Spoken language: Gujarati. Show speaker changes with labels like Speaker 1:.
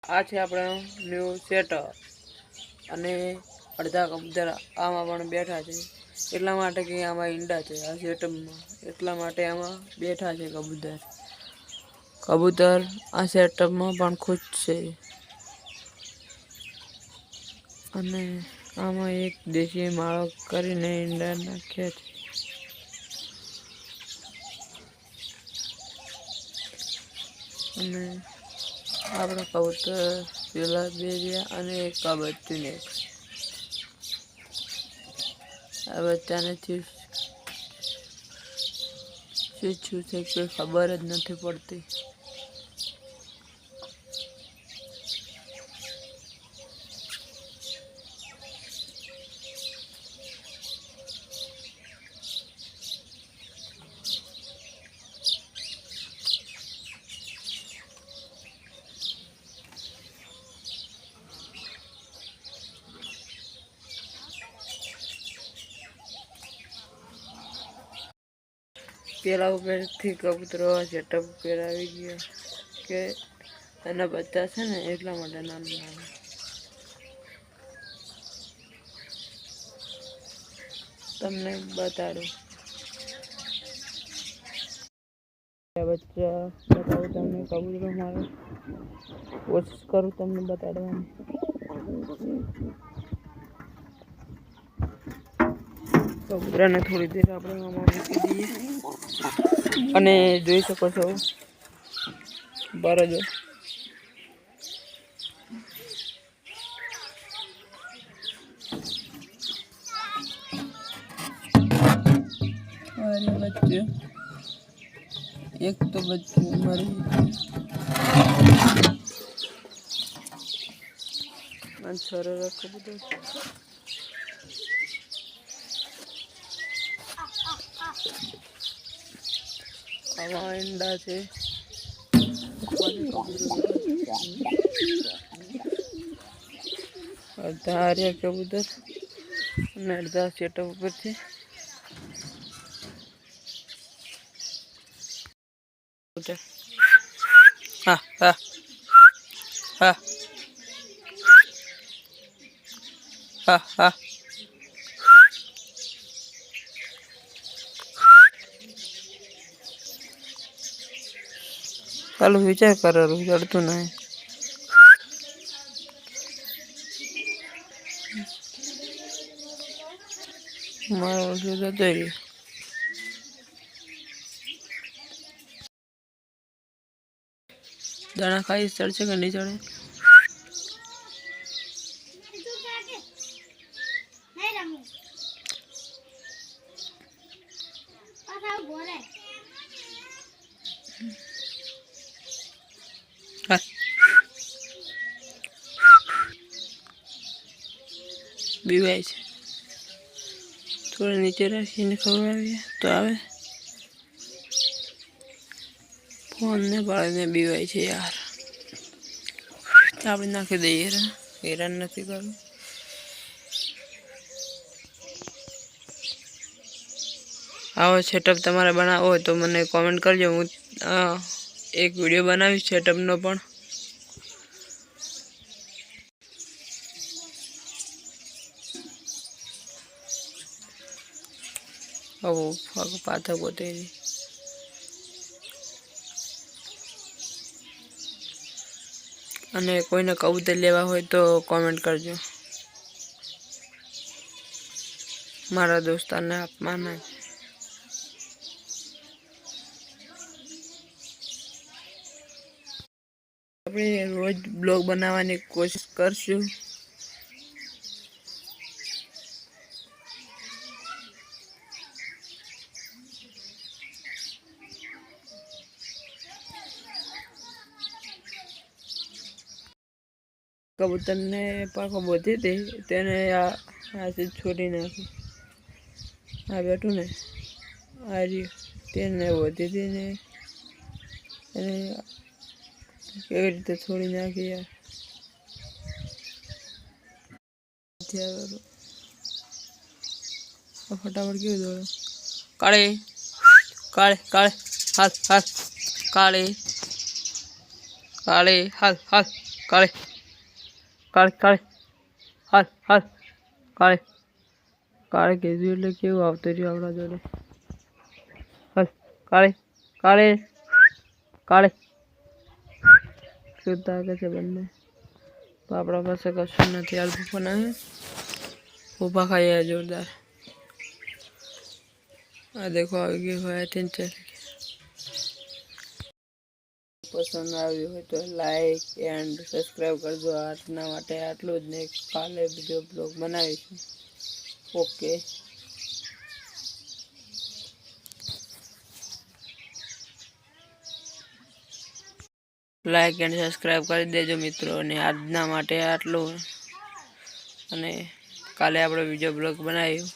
Speaker 1: આ છે આપણો ન્યૂ સેટઅપ અને અડધા કબૂતર આમાં પણ બેઠા છે એટલા માટે કે આમાં ઈંડા છે આ સેટઅપમાં એટલા માટે આમાં બેઠા છે કબૂતર આ સેટઅપમાં પણ ખુશ છે અને આમાં એક દેશી માળો કરીને ઈંડા નાખ્યા છે અને આપણા કબૂતર પેલા બે રહ્યા અને એક આ બચ્ચું ને આ બચ્ચાને શું છે કે ખબર જ નથી પડતી પેલા ઉપરથી કબૂતરો સેટઅપ ઉપર આવી ગયા કે એના બચ્ચા છે ને એટલા માટે નાના તમને બતાડું બચ્ચા બતાવું તમને કબૂતરો મારો કોશિશ કરું તમને બતાડવાની કબૂતરાને થોડી દેર આપણે આમાં મૂકી દઈએ અને જોઈ શકો છો બરાબર अरे बच्चे एक तो बच्चे मरी छोरे रखो બધું આવા ઈંડા છે અડધા હાર્યા કબૂતર અને અડધા સેટઅપ ઉપર છે હા હા હા હા હા ચાલો વિચાર કરો ચડતું નહીં મારો ઓછું જતો રહ્યો દાણા ખાઈ ચડશે કે નહીં ચડે બીવાય છે થોડું નીચે રાખીને ખવડાવીએ તો આવે ફોનને પાડીને બીવાય છે યાર આપણે નાખી દઈએ હેરાન નથી કરવું આવો સેટઅપ તમારે બનાવવો હોય તો મને કોમેન્ટ કરજો હું એક વિડીયો બનાવીશ સેટઅપનો પણ આવો પાથા પોતે અને કોઈને કબૂતર લેવા હોય તો કોમેન્ટ કરજો મારા દોસ્તારને આપવાના આપણે રોજ બ્લોગ બનાવવાની કોશિશ કરશું કબૂતરને પાકો બોધી હતી તેને આ છોડી નાખી આ બેઠું ને આ રહ્યું તેને બોધી હતી ને એને કેવી રીતે છોડી નાખી યાર ફટાફટ કેવું દોડો કાળે કાળે કાળે હાલ હાલ કાળે કાળે હાલ હાલ કાળે કાળે કાળે હાલ હાલ કાળે કાળે કીધું એટલે કેવું આવતું રહ્યું આપણા જોડે. હાલ કાળે કાળે કાળે શું તાકે છે બંને. તો આપણા પાસે કશું નથી. હાલ ફોન ઊભા ખાઈએ જોરદાર. આ દેખો આવી ગયું હોય 3-4 પસંદ આવ્યું હોય તો લાઈક એન્ડ સબસ્ક્રાઈબ કરજો. આજના માટે આટલું જ ને કાલે બીજો બ્લોગ બનાવીશું. ઓકે લાઈક એન્ડ સબસ્ક્રાઈબ કરી દેજો મિત્રો. અને આજના માટે આટલું અને કાલે આપણે બીજો બ્લોગ બનાવ્યું.